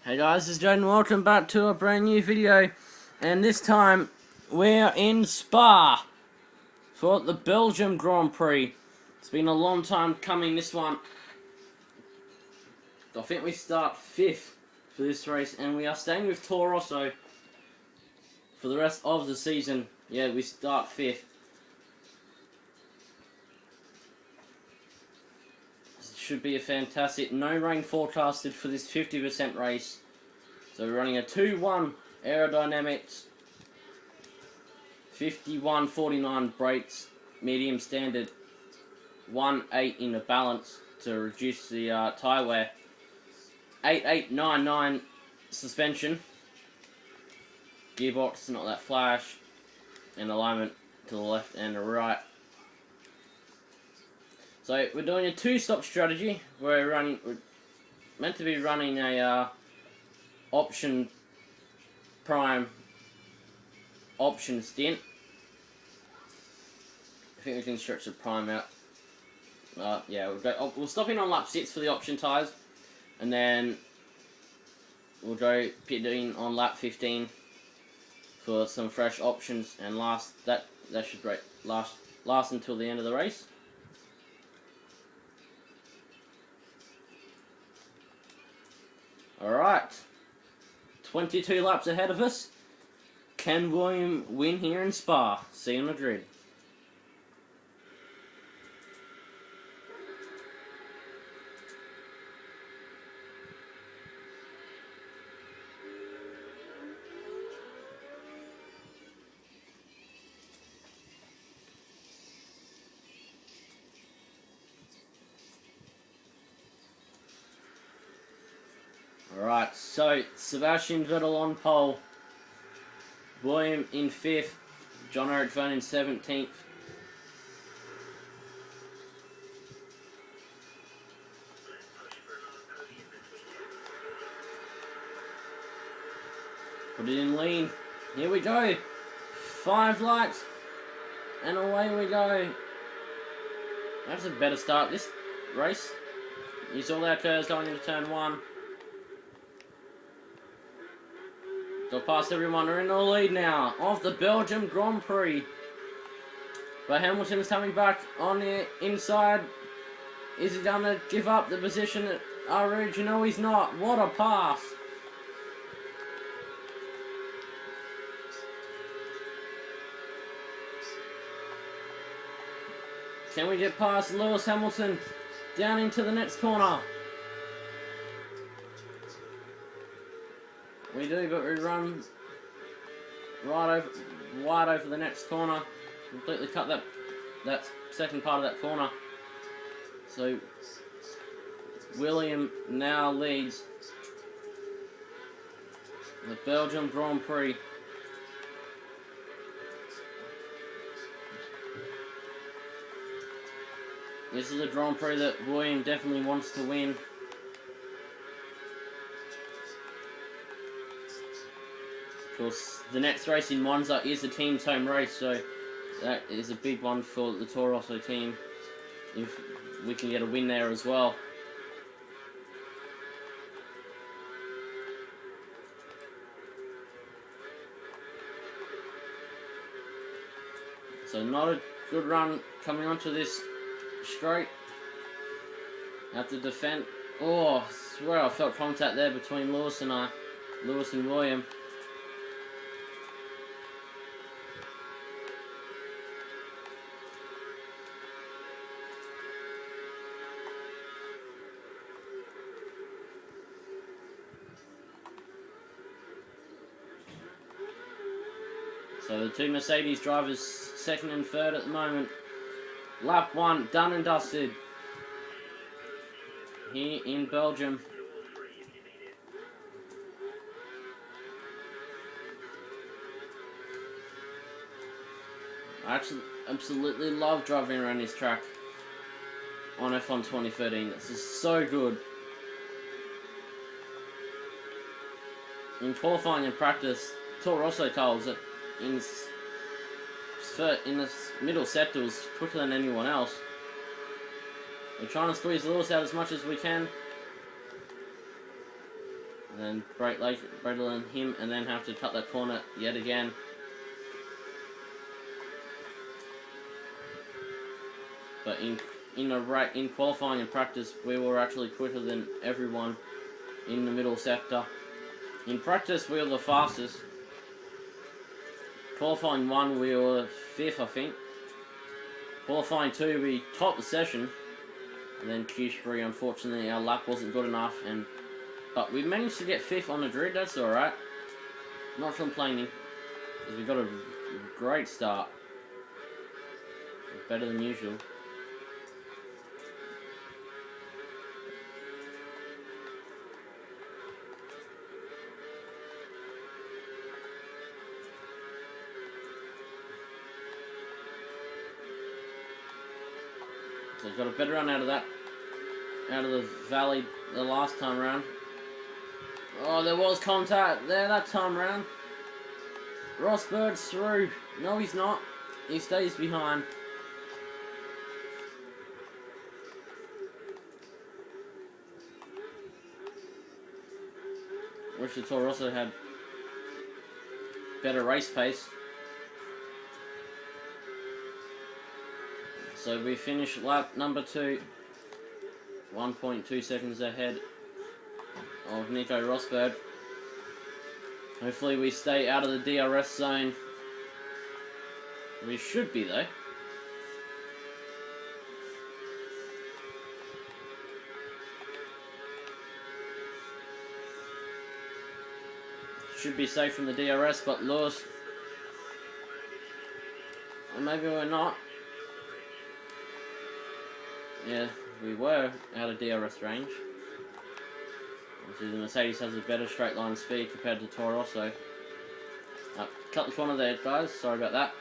Hey guys, this is Jaden. Welcome back to a brand new video, and this time we're in Spa for the Belgian Grand Prix. It's been a long time coming, this one. I think we start 5th for this race, and we are staying with Toro Rosso for the rest of the season. Yeah, we start 5th. Should be a fantastic, no rain forecasted for this 50% race. So we're running a 2-1 aerodynamics, 51-49 brakes, medium standard, 1-8 in the balance to reduce the tyre wear, 8899 suspension, gearbox not that flash, and alignment to the left and the right. So we're doing a 2-stop strategy. We're meant to be running a option prime option stint. I think we can stretch the prime out. Yeah, we'll stop in on lap 6 for the option tyres, and then we'll go pit in on lap 15 for some fresh options, and that should last until the end of the race. Alright, 22 laps ahead of us. Can William win here in Spa? See you on the grid. Alright, so Sebastian Vettel on pole, William in 5th, John Eric Verne in 17th. Put it in lean. Here we go. 5 lights, and away we go. That's a better start this race. Use all our curves going into turn 1. Got past everyone, we're in the lead now of the Belgian Grand Prix. But Hamilton is coming back on the inside. Is he going to give up the position at our region? No, he's not. What a pass. Can we get past Lewis Hamilton down into the next corner? We do, but we run wide over the next corner. Completely cut that second part of that corner. So William now leads the Belgian Grand Prix. This is a Grand Prix that William definitely wants to win. Of course, the next race in Monza is the team's home race, so that is a big one for the Toro Rosso team, if we can get a win there as well. So not a good run coming onto this straight. Have to defend. Oh, I swear I felt contact there between Lewis and William. So the two Mercedes drivers, 2nd and 3rd at the moment. Lap 1 done and dusted here in Belgium. I actually absolutely love driving around this track on F1 2013. This is so good. In qualifying and practice, Toro Rosso tells that in the middle sectors quicker than anyone else. We're trying to squeeze Lewis out as much as we can. and then brake later than him, and then have to cut that corner yet again. But in qualifying and practice, we were actually quicker than everyone in the middle sector. In practice, we were the fastest. Qualifying 1, we were 5th, I think. Qualifying 2, we topped the session. And then Q3, unfortunately, our lap wasn't good enough. But we managed to get 5th on the grid, that's alright. Not complaining, because we got a great start. Better than usual. So got a better run out of the valley the last time round. Oh, there was contact there that time round. Rosberg's through. No, he's not. He stays behind. Wish the Toro Rosso had better race pace. So we finished lap number 2, 1.2 seconds ahead of Nico Rosberg. Hopefully we stay out of the DRS zone. We should be though. Should be safe from the DRS, but Lewis, or maybe we're not. Yeah, we were out of DRS range. Obviously the Mercedes has a better straight line speed compared to Toro Rosso. Cut the corner there, guys. Sorry about that.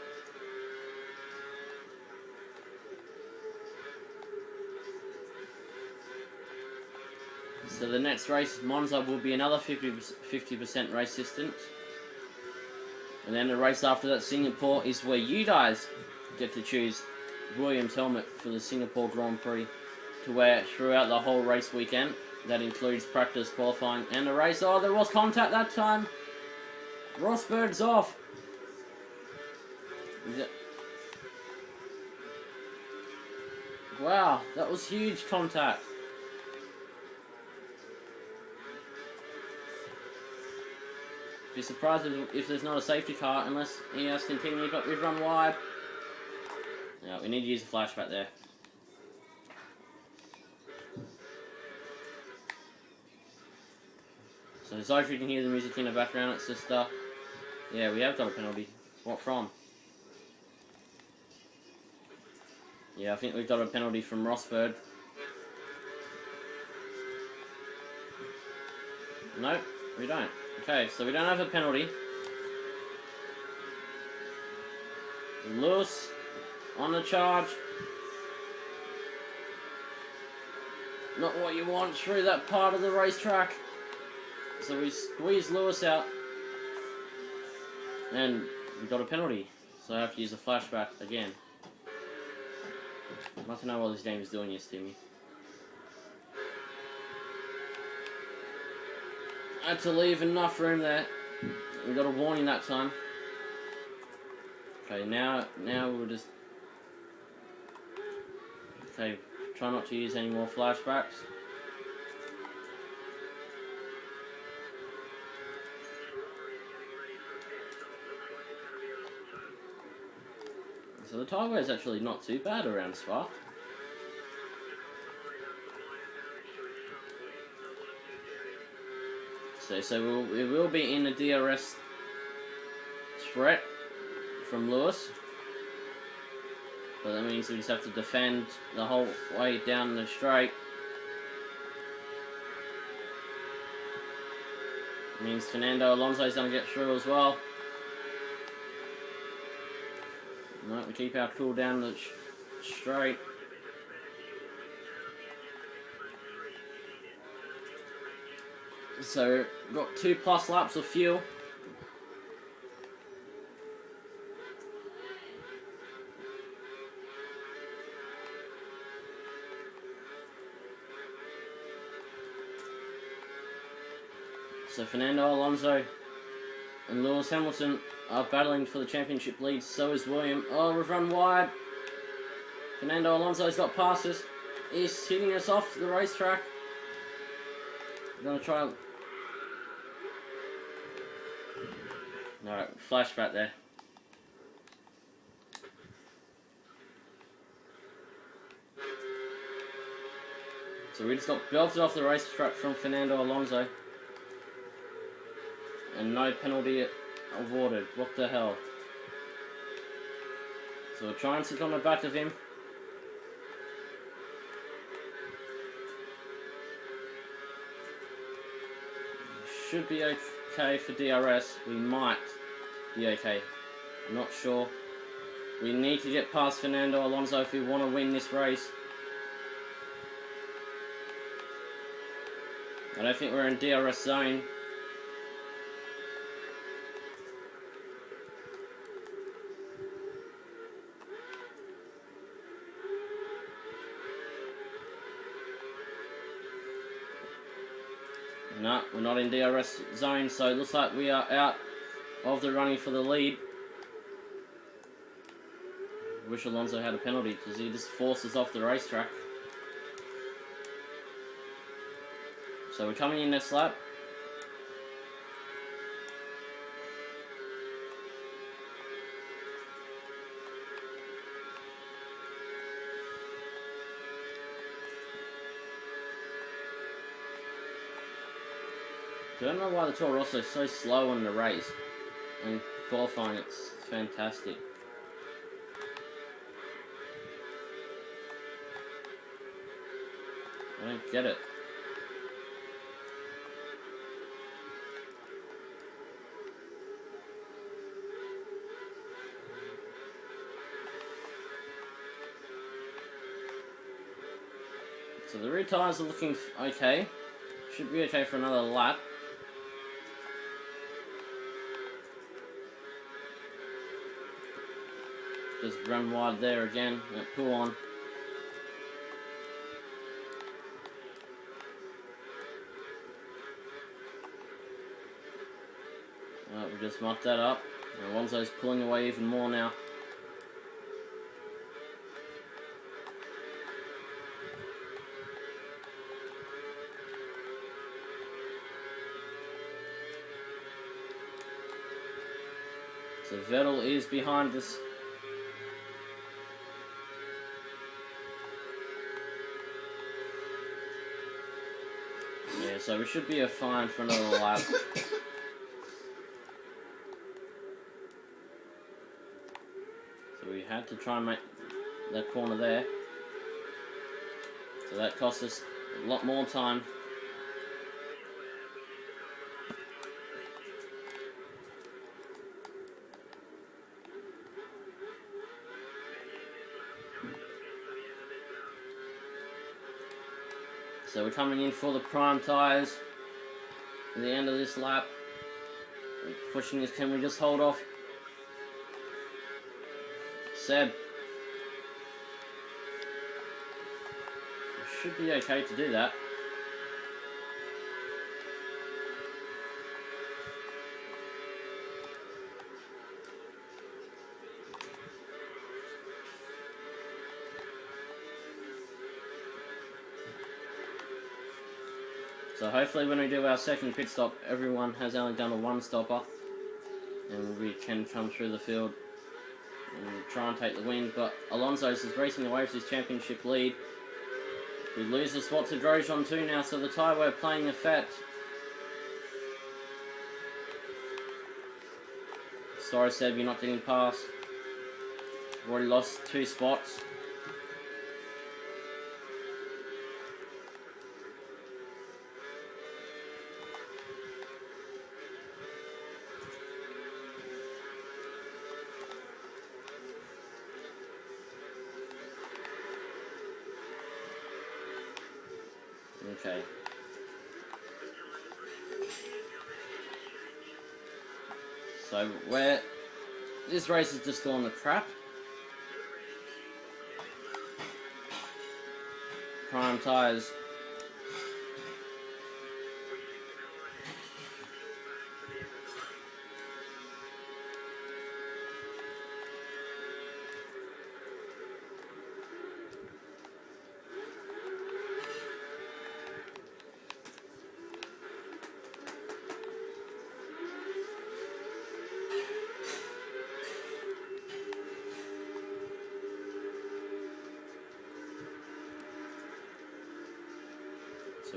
So the next race, Monza, will be another 50% race distance. And then the race after that, Singapore, is where you guys get to choose Williams helmet for the Singapore Grand Prix to wear throughout the whole race weekend. That includes practice, qualifying, and the race. Oh, there was contact that time. Rosberg's off. Wow, that was huge contact. Be surprised if there's not a safety car unless he has continued, but we've run wide. Yeah, we need to use a flashback there. So sorry if you can hear the music in the background, it's just, yeah, we have got a penalty. What from? Yeah, I think we've got a penalty from Rosberg. Nope, we don't. Okay, so we don't have a penalty. Lewis on the charge. Not what you want through that part of the racetrack. So we squeeze Lewis out. And we got a penalty. So I have to use a flashback again. I don't know what this game is doing yes to me. I had to leave enough room there. We got a warning that time. Okay, now we'll just... Okay, try not to use any more flashbacks. So the tyre wear is actually not too bad around Spa. So we will be in a DRS threat from Lewis. But that means we just have to defend the whole way down the straight. It means Fernando Alonso's going to get through as well. No, we keep our cool down the straight. So, got 2+ laps of fuel. So Fernando Alonso and Lewis Hamilton are battling for the championship lead. So is William. Oh, we've run wide. Fernando Alonso's got past us. He's hitting us off the racetrack. We're going to try... Alright, flashback there. So we just got belted off the racetrack from Fernando Alonso. And no penalty awarded. What the hell? So we'll try and sit on the back of him. Should be okay for DRS. We might be okay. I'm not sure. We need to get past Fernando Alonso if we want to win this race. I don't think we're in DRS zone. No, we're not in DRS zone, so it looks like we are out of the running for the lead. I wish Alonso had a penalty because he just forced us off the racetrack. So we're coming in this lap. I don't know why the Toro Rosso is so slow in the race and qualifying. It's fantastic. I don't get it. So the rear tyres are looking okay. Should be okay for another lap. Just run wide there again. Pull on. We just mucked that up. Alonso's pulling away even more now. So Vettel is behind us. Yeah, so we should be a fine for another lap. So we had to try and make that corner there. So that cost us a lot more time. So we're coming in for the prime tyres at the end of this lap. We're pushing this, can we just hold off? Seb. We should be okay to do that. So hopefully when we do our second pit stop, everyone has only done a one stopper and we can come through the field and try and take the win. But Alonso's is racing away with his championship lead. We lose the spot to Grosjean too now, so the tyre we're playing effect. Sorry Seb, you're not getting past. We've already lost 2 spots. Okay. So this race is just gone to crap. Prime tyres.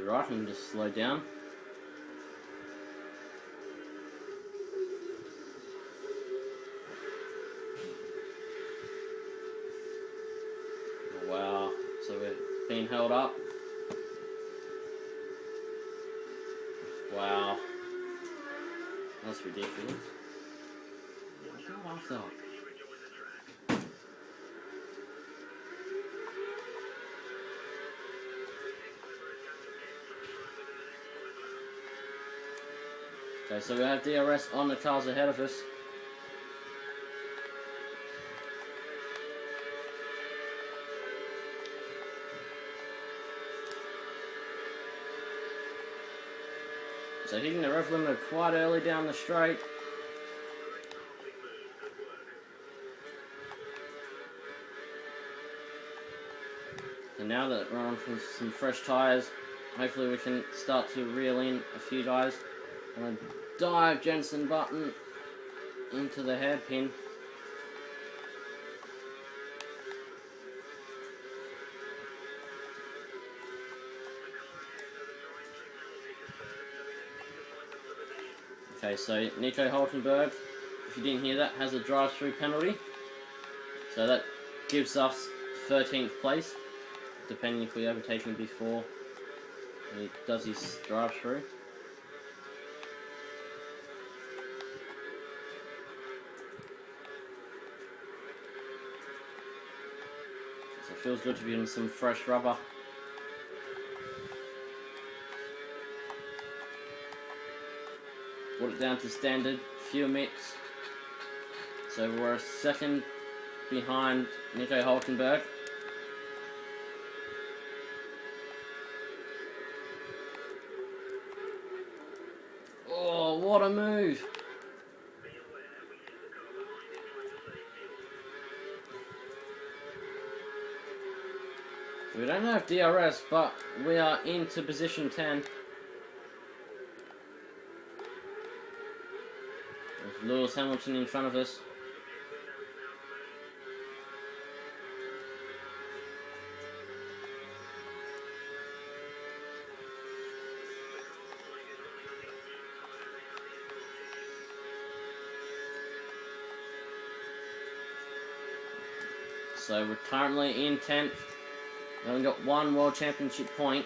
right and just slow down. Wow, so we're being held up. Wow, that's ridiculous. Go after. Okay, so we have DRS on the cars ahead of us. So hitting the rev limiter quite early down the straight. And now that we're on some fresh tyres, hopefully we can start to reel in a few guys. And a dive Jensen Button into the hairpin. Okay, so Nico Hulkenberg, if you didn't hear that, has a drive-through penalty. So that gives us 13th place, depending if we overtake him before he does his drive-through. So it feels good to be in some fresh rubber. Put it down to standard fuel mix. So we're a second behind Nico Hulkenberg. Oh, what a move! We don't have DRS, but we are into position 10. With Lewis Hamilton in front of us. So we're currently in 10th. We only got one World Championship point.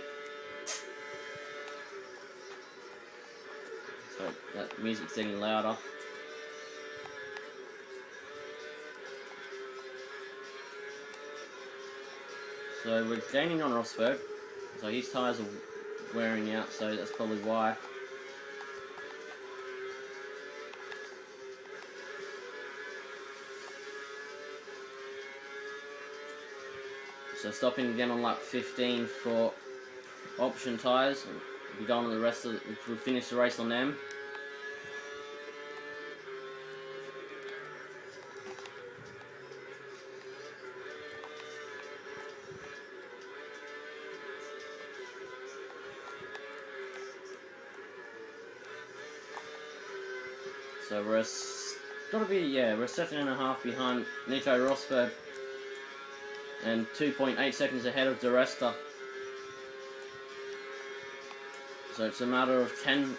So that music's getting louder. So we're gaining on Rosberg. So his tyres are wearing out, so that's probably why. So stopping again on lap 15 for option tyres. We'll be going on the rest of we'll finish the race on them. So we're we're a second and a half behind Nico Rosberg and 2.8 seconds ahead of De Resta. So it's a matter of can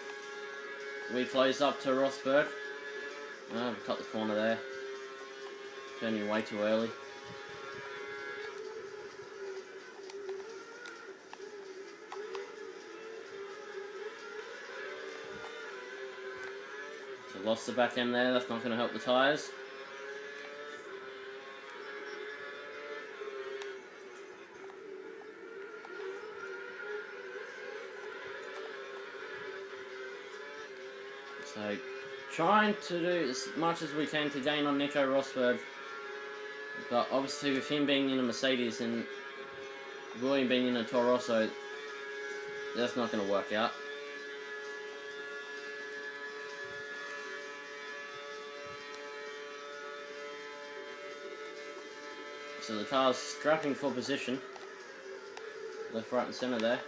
we close up to Rosberg. Oh, we cut the corner there. Turning way too early. So lost the back end there, that's not going to help the tyres. So, trying to do as much as we can to gain on Nico Rosberg, but obviously with him being in a Mercedes and William being in a Toro Rosso, that's not going to work out. So the car's scrapping for position, left, right and centre there.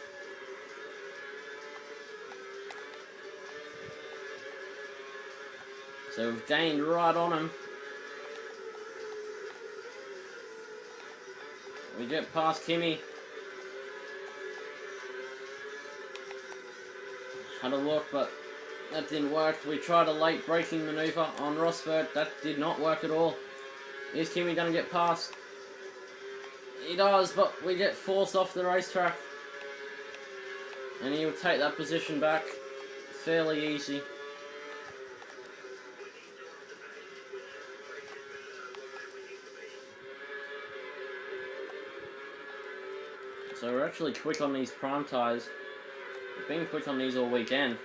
So we've gained right on him. We get past Kimi. had a look, but that didn't work. We tried a late braking manoeuvre on Rosberg. That did not work at all. Is Kimi going to get past? He does, but we get forced off the racetrack. And he will take that position back fairly easy. So we're actually quick on these prime tyres. We've been quick on these all weekend.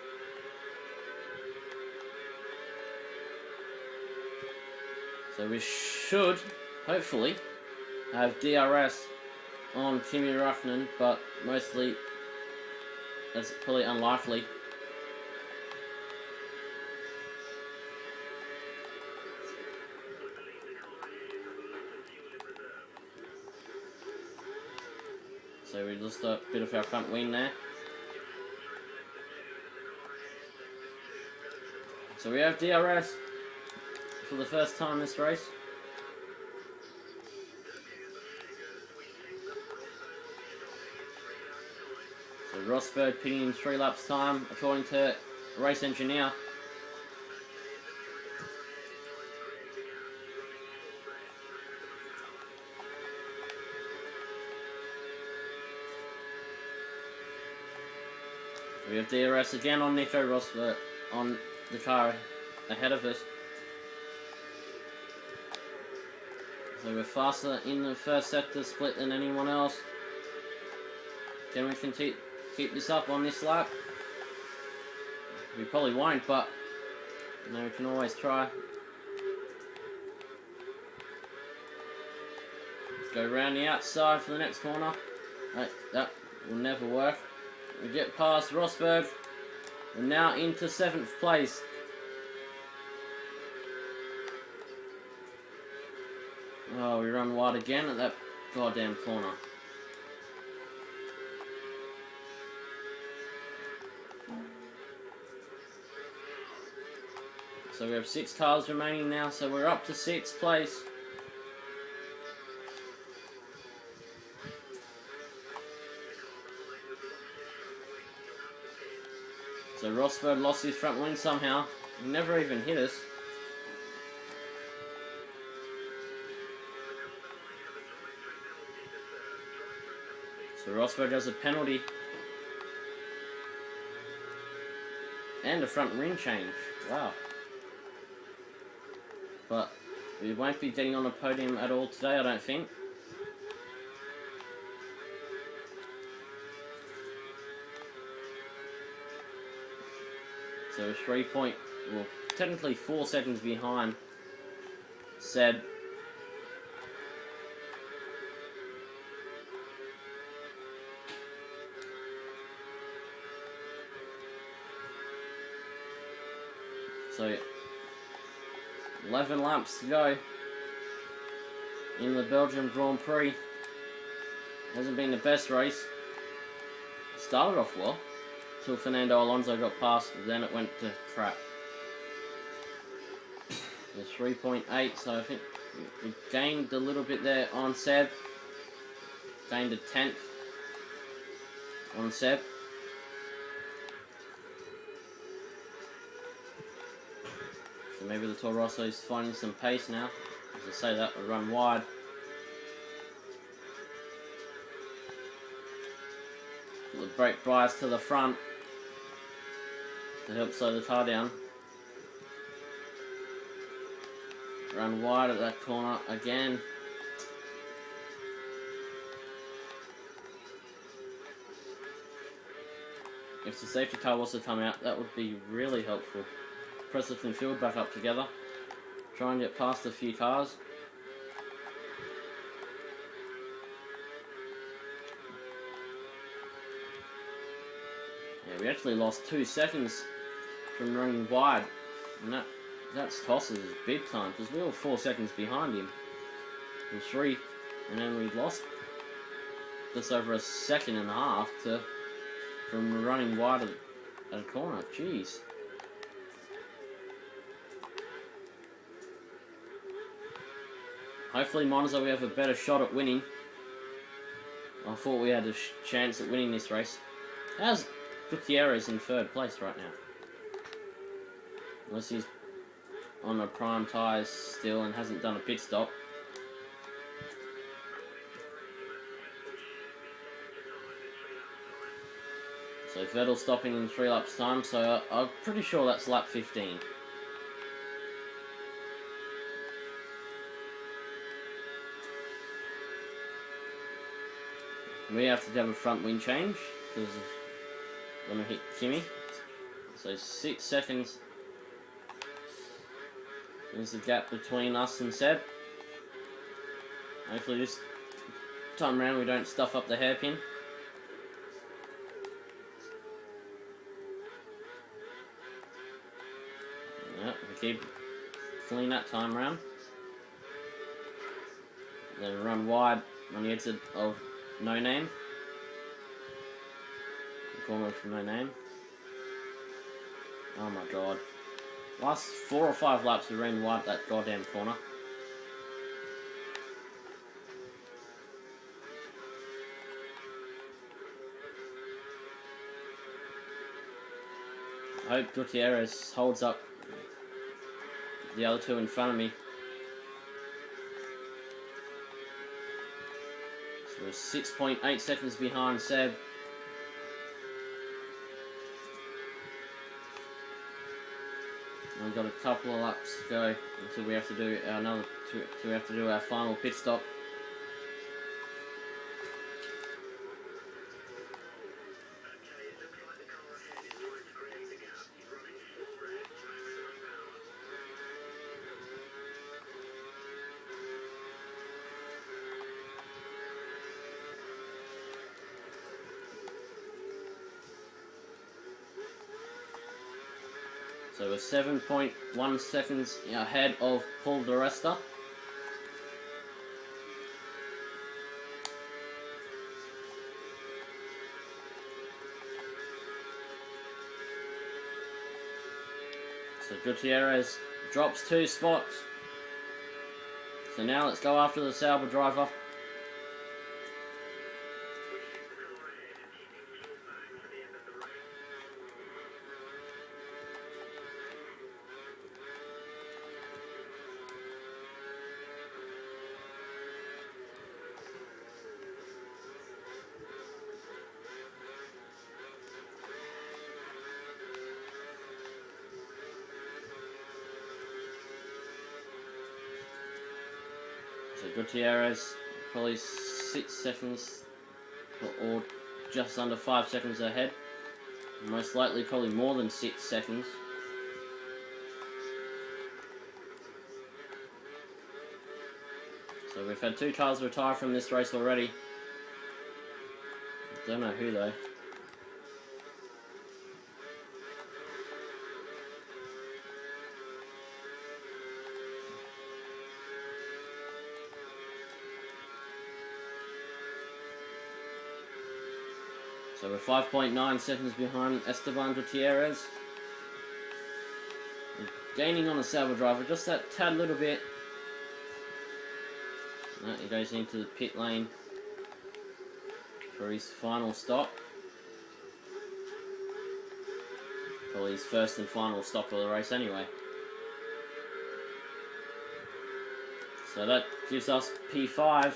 So we should, hopefully, have DRS on Kimi Räikkönen, but mostly that's probably unlikely. So we lost a bit of our front wing there. So we have DRS for the first time this race. So Rosberg pitting in 3 laps time, according to race engineer. We have DRS again on Nico Rosberg on the car ahead of us. So we're faster in the first sector split than anyone else. Can we keep this up on this lap? We probably won't, but you know, we can always try. Let's go around the outside for the next corner. That will never work. We get past Rosberg. We're now into 7th place. Oh, we run wide again at that goddamn corner. So we have 6 cars remaining now, so we're up to 6th place. So Rosberg lost his front wing somehow. He never even hit us. So Rosberg has a penalty. And a front ring change. Wow. But we won't be getting on a podium at all today, I don't think. So technically 4 seconds behind Seb. So 11 laps to go in the Belgian Grand Prix. Hasn't been the best race. Started off well. Till Fernando Alonso got past, then it went to crap. So 3.8, so I think we gained a little bit there on Seb. Gained a 10th on Seb. So maybe the Toro Rosso is finding some pace now. As I say that, we run wide. Put the brake bias to the front to help slow the car down. Run wide at that corner again. If the safety car was to come out, that would be really helpful. Press the field back up together. Try and get past a few cars. Yeah, we actually lost 2 seconds from running wide, and that's tosses big time because we were 4 seconds behind him. It was 3, and then we lost just over a second and a half from running wide at a corner. Jeez. Hopefully Monza we have a better shot at winning. I thought we had a chance at winning this race. Gutierrez in third place right now. Unless he's on a prime tyres still and hasn't done a pit stop. So Vettel stopping in 3 laps time, so I'm pretty sure that's lap 15. We have to have a front wing change because we're going to hit Kimi. So 6 seconds is the gap between us and Seb. Hopefully this time around we don't stuff up the hairpin. Yep, we keep clean that time round. Then run wide on the exit of No Name. The corner from No Name. Oh my god. Last 4 or 5 laps we ran wide that goddamn corner. I hope Gutierrez holds up the other two in front of me. So we're 6.8 seconds behind Seb. And we've got a couple of laps to go until we have to do our final pit stop. So we're 7.1 seconds ahead of Paul di Resta. So Gutierrez drops 2 spots. So now let's go after the Sauber driver. So Gutierrez probably 6 seconds or just under 5 seconds ahead. Most likely probably more than 6 seconds. So we've had 2 cars retire from this race already. Don't know who though. So we're 5.9 seconds behind Esteban Gutierrez. We're gaining on the Sauber driver just that tad little bit. He goes into the pit lane for his final stop. Probably his first and final stop of the race anyway. So that gives us P5.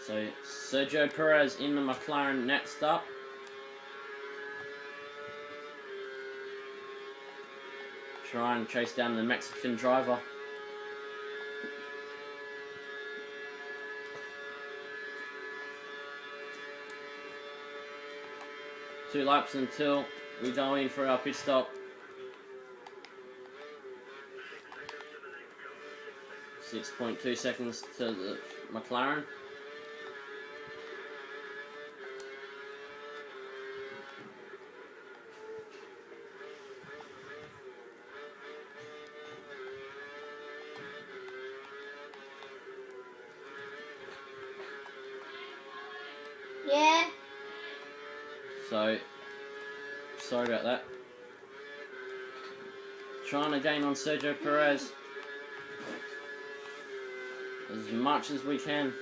So Sergio Perez in the McLaren next up. Try and chase down the Mexican driver. Two laps until we go in for our pit stop. 6.2 seconds to the McLaren. Yeah. So, sorry about that. Trying to gain on Sergio Perez. as much as we can.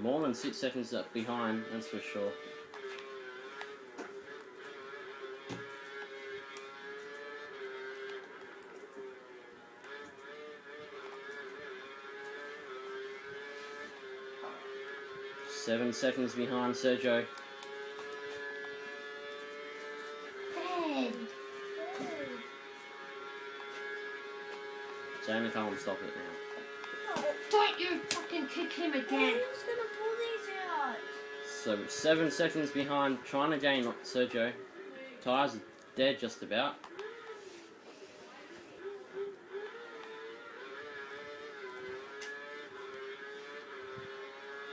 More than 6 seconds up behind, that's for sure. Seven seconds behind Sergio. 10. Jamie can't stop it now. Don't you fucking kick him again. Who's gonna pull these out? So 7 seconds behind, trying to gain Sergio. Tyres are dead just about.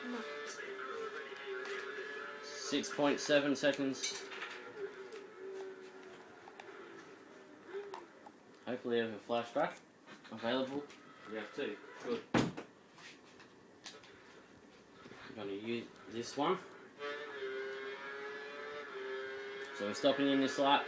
No. 6.7 seconds. Hopefully, have a flashback available. We have two. Good. I'm going to use this one. So we're stopping in this lap.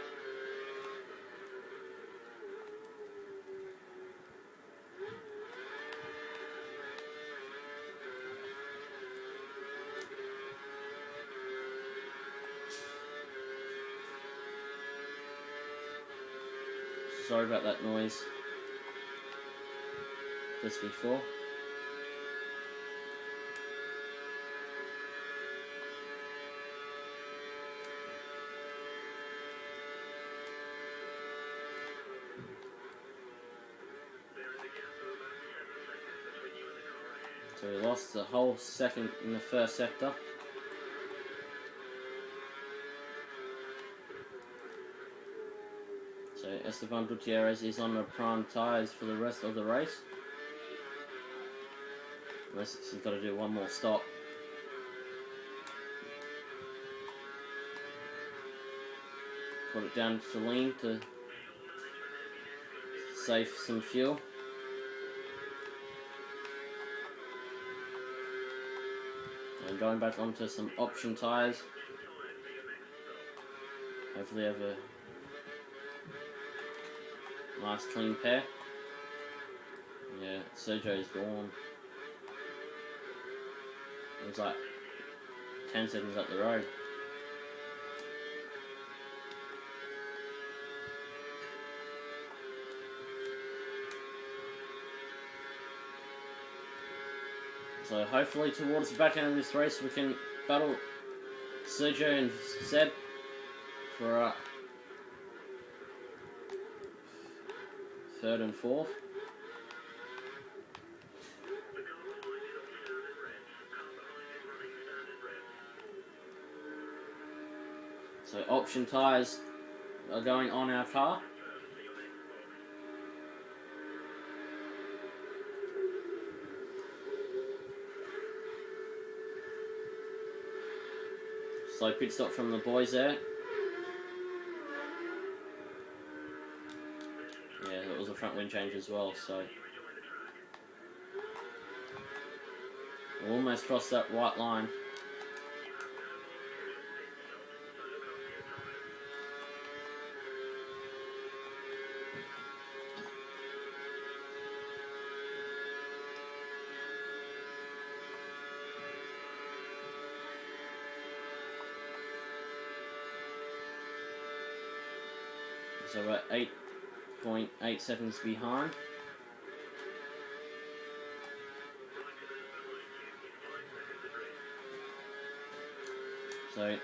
Sorry about that noise just before. So we lost the whole second in the first sector. So Esteban Gutierrez is on the prime tyres for the rest of the race. Unless he's got to do one more stop. Put it down to lean to save some fuel. And going back onto some option tyres. Hopefully have a nice clean pair. Yeah, Sergio's gone. It was like 10 seconds up the road. So hopefully towards the back end of this race we can battle Sergio and Seb for third and fourth. So option tyres are going on our car. Slow pit stop from the boys there. Yeah, it was a front wind change as well, so we almost crossed that white line. So we're 8.8 seconds behind. So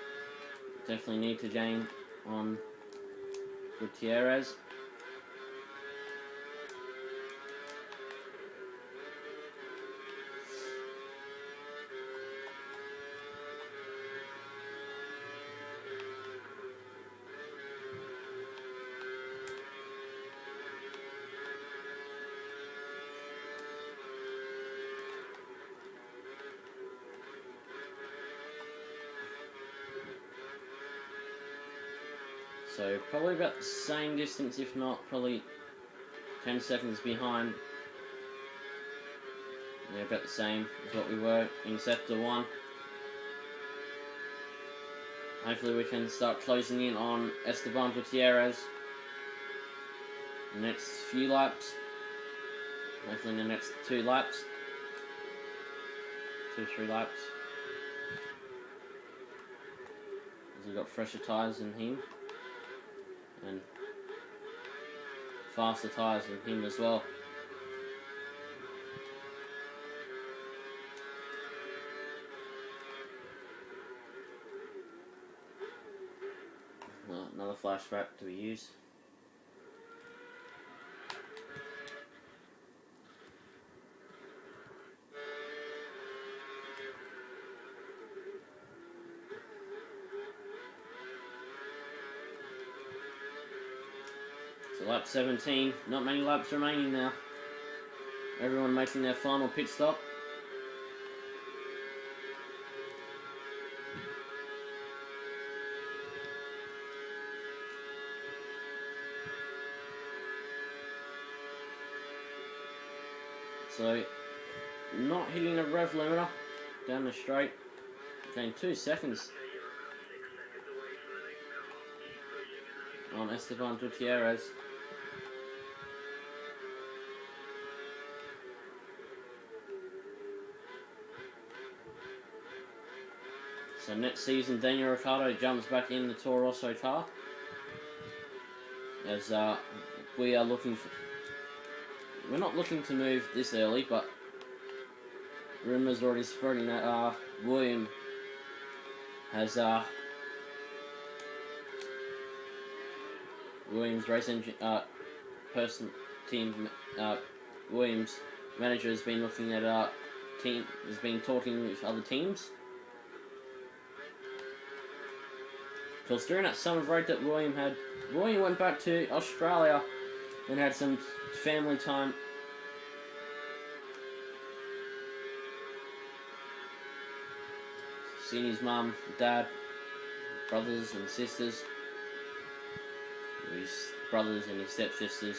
definitely need to gain on Gutierrez. So probably about the same distance, if not probably 10 seconds behind. Yeah, about the same as what we were in sector 1. Hopefully we can start closing in on Esteban Gutierrez the next few laps. Hopefully in the next 2 laps. 2-3 laps. As we've got fresher tyres than him, and faster tyres than him as well. Well, another flashback to be used. So lap 17, not many laps remaining now. Everyone making their final pit stop. So, not hitting a rev limiter down the straight. Gained 2 seconds on Esteban Gutierrez. So next season, Daniel Ricciardo jumps back in the Toro Rosso car. As we are looking for... We're not looking to move this early, but rumours already spreading that William has Williams race engine Williams manager has been looking at has been talking with other teams. Because during that summer break that William went back to Australia and had some family time. Seeing his mum, dad, brothers and sisters, his brothers and his stepsisters.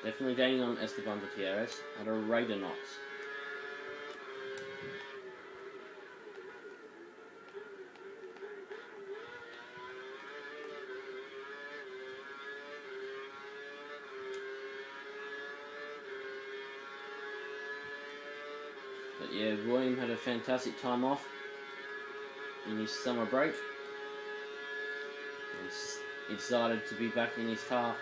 Definitely gaining on Esteban Gutierrez at a rate of knots. But yeah, William had a fantastic time off in his summer break. He's excited to be back in his car.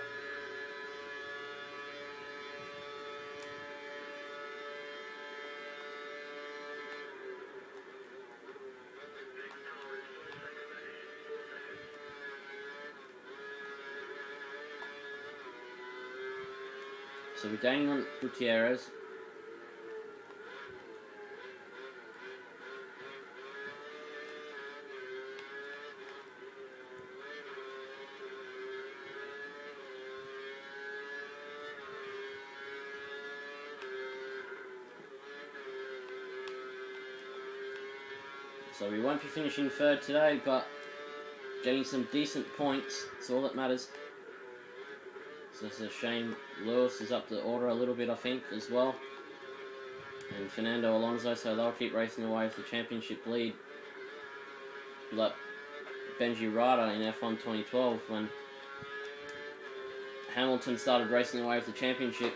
So we're gaining on Gutierrez. So we won't be finishing third today, but getting some decent points, that's all that matters. So it's a shame Lewis is up the order a little bit, I think, as well. And Fernando Alonso, so they'll keep racing away with the championship lead. Like Benji Rada in F1 2012 when Hamilton started racing away with the championship.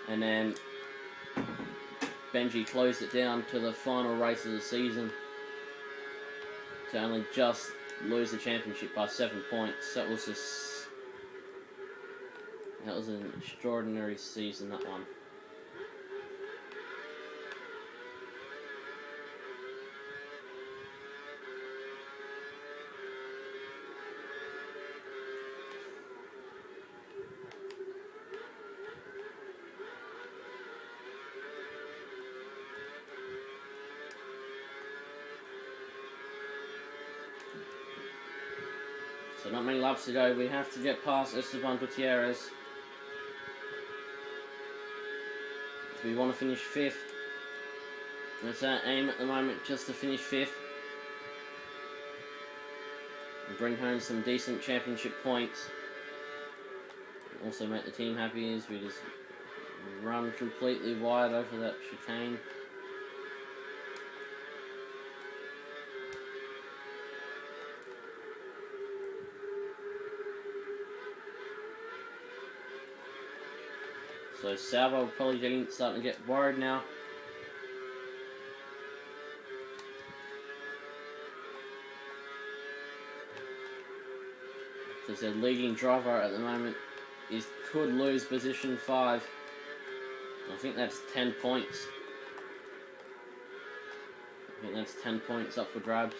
And then Benji closed it down to the final race of the season to only just lose the championship by 7 points. That was an extraordinary season, that one. So not many laps to go. We have to get past Esteban Gutierrez. If we want to finish 5th. That's our aim at the moment, just to finish 5th. And bring home some decent championship points. Also make the team happy as we just run completely wide over that chicane. So Sauber will probably starting to get worried now. Because their leading driver at the moment could lose position 5. I think that's 10 points. I think that's 10 points up for grabs.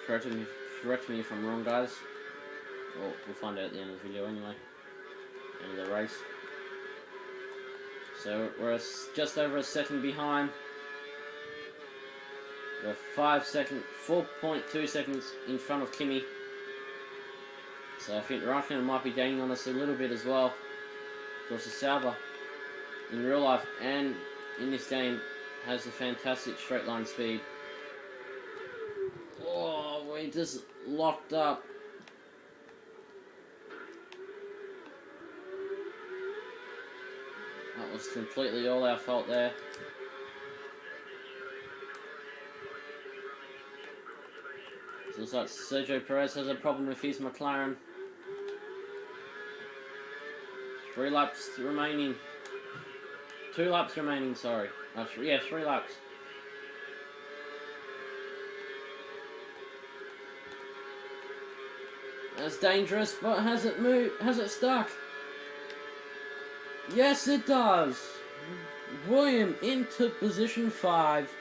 Correct me if I'm wrong, guys. Well, we'll find out at the end of the video anyway. End of the race. So we're just over a second behind. We're 4.2 seconds in front of Kimi. So I think Raikkonen might be gaining on us a little bit as well. Of course, the Sauber, in real life and in this game, has a fantastic straight line speed. Oh, we just locked up. That was completely all our fault there. So it looks like Sergio Perez has a problem with his McLaren. 3 laps remaining. 2 laps remaining, sorry. 3 laps. That's dangerous, but has it moved? Has it stuck? Yes, it does. William into position 5.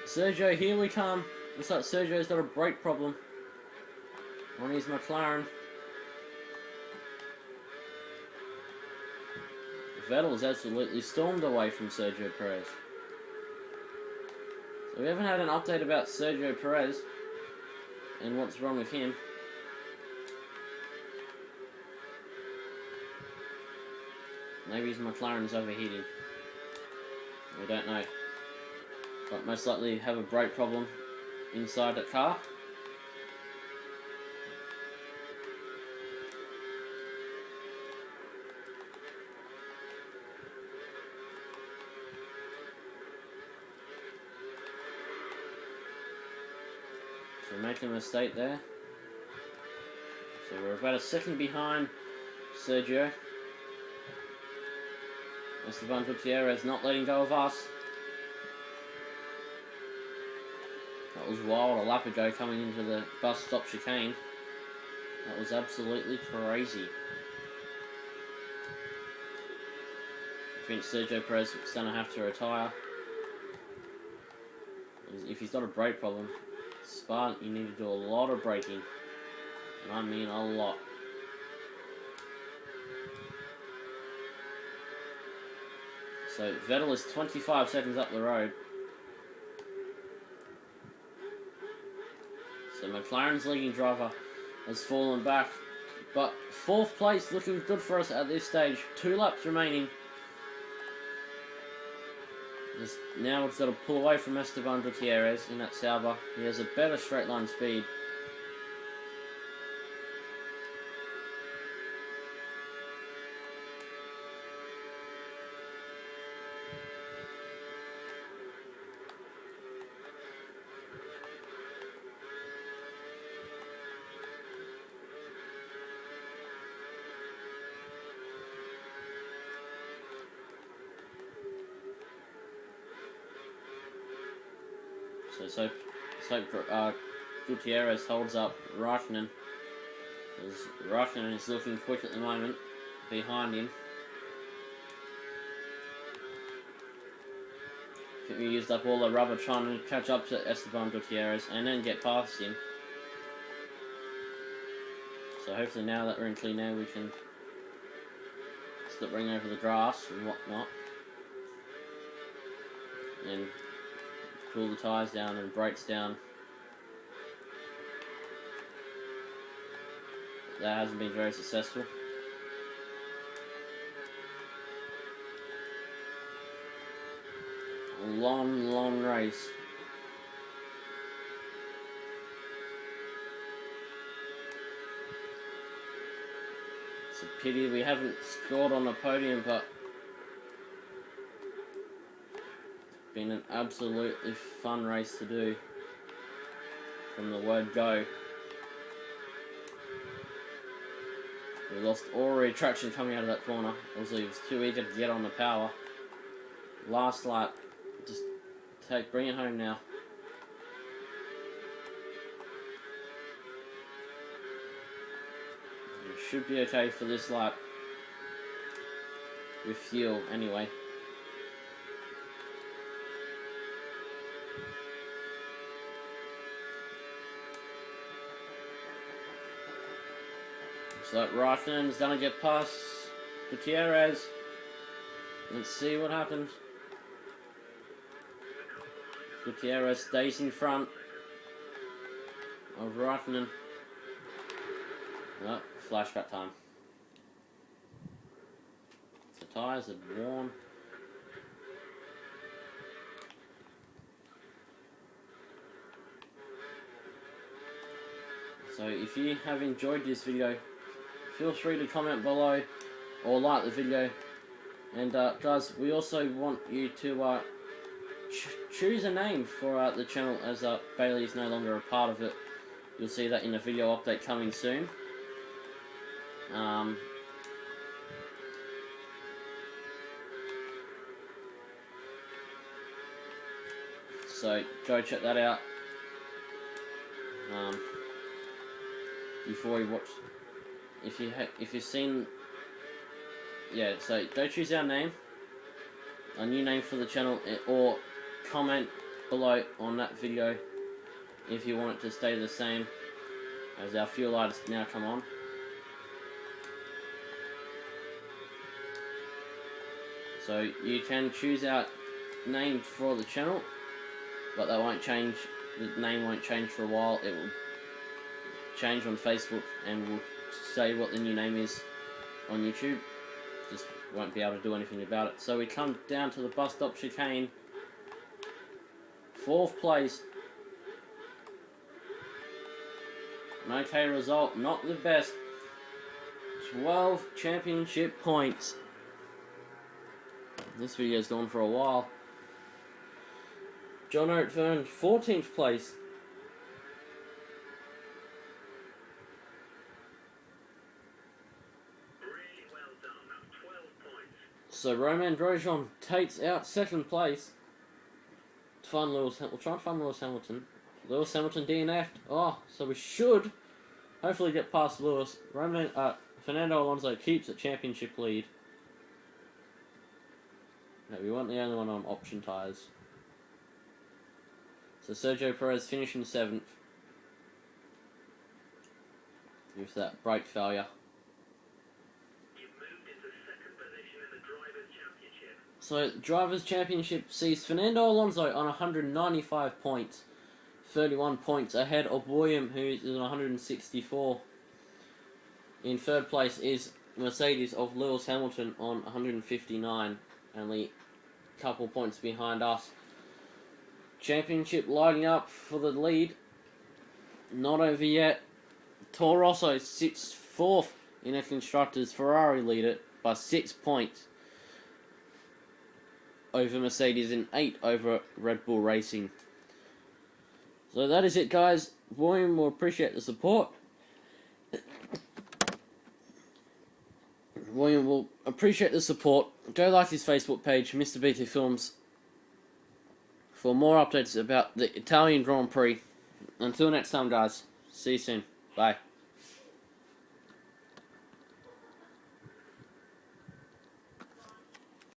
Sergio, here we come. Looks like Sergio's got a brake problem on his McLaren. Vettel's absolutely stormed away from Sergio Perez. So we haven't had an update about Sergio Perez and what's wrong with him. Maybe his McLaren's overheating. We don't know. But most likely have a brake problem inside the car. So making a mistake there. So we're about a second behind Sergio. Esteban Gutierrez not letting go of us. That was wild a lap ago coming into the bus stop chicane. That was absolutely crazy. I think Sergio Perez is going to have to retire. If he's got a brake problem, Spa, you need to do a lot of braking. And I mean a lot. So Vettel is 25 seconds up the road. So McLaren's leading driver has fallen back. But 4th place looking good for us at this stage. 2 laps remaining. Now we've got to pull away from Esteban Gutierrez in that Sauber. He has a better straight line speed. So Gutierrez holds up Raikkonen. Raikkonen is looking quick at the moment behind him. I think we used up all the rubber trying to catch up to Esteban Gutierrez and then get past him. So hopefully now that we're in clean air we can stop running over the grass and whatnot. And cool the tyres down and brakes down. That hasn't been very successful. A long race. It's a pity we haven't scored on the podium, but been an absolutely fun race to do from the word go. We lost all traction coming out of that corner. Also, it was too eager to get on the power. Last lap. Just bring it home now. You should be okay for this lap. With fuel, anyway. So Reitman's gonna get past Gutierrez. Let's see what happens. Gutierrez stays in front of Reitman. Oh, flashback time. The tyres are worn. So if you have enjoyed this video, feel free to comment below or like the video. And guys, we also want you to choose a name for the channel, as Bailey is no longer a part of it. You'll see that in a video update coming soon. So go check that out. Before you watch, if you've seen, yeah. So go choose our name, a new name for the channel, or comment below on that video if you want it to stay the same as our fuel lights now come on. So you can choose our name for the channel, but that won't change. The name won't change for a while. It will change on Facebook, and we'll say what the new name is on YouTube. Just won't be able to do anything about it. So we come down to the bus stop chicane. 4th place. An okay result, not the best. 12 championship points. This video's gone for a while. John O'Fern, 14th place. Really well done. 12 points. So Romain Grosjean takes out 2nd place. We'll try and find Lewis Hamilton. Lewis Hamilton DNF'd. Oh, so we should hopefully get past Lewis. Fernando Alonso keeps the championship lead. No, we weren't the only one on option tyres. So Sergio Perez finishing 7th. With that brake failure. You've moved into 2nd position in the Drivers' Championship. So Drivers' Championship sees Fernando Alonso on 195 points. 31 points ahead of William, who is on 164. In 3rd place is Mercedes of Lewis Hamilton on 159. Only a couple points behind us. Championship lighting up for the lead. Not over yet. Toro Rosso sits 4th in a Constructors. Ferrari lead it by 6 points over Mercedes and 8 over Red Bull Racing. So that is it, guys. William will appreciate the support. William will appreciate the support. Go like his Facebook page, Mr. BT Films, for more updates about the Italian Grand Prix. Until next time, guys. See you soon. Bye.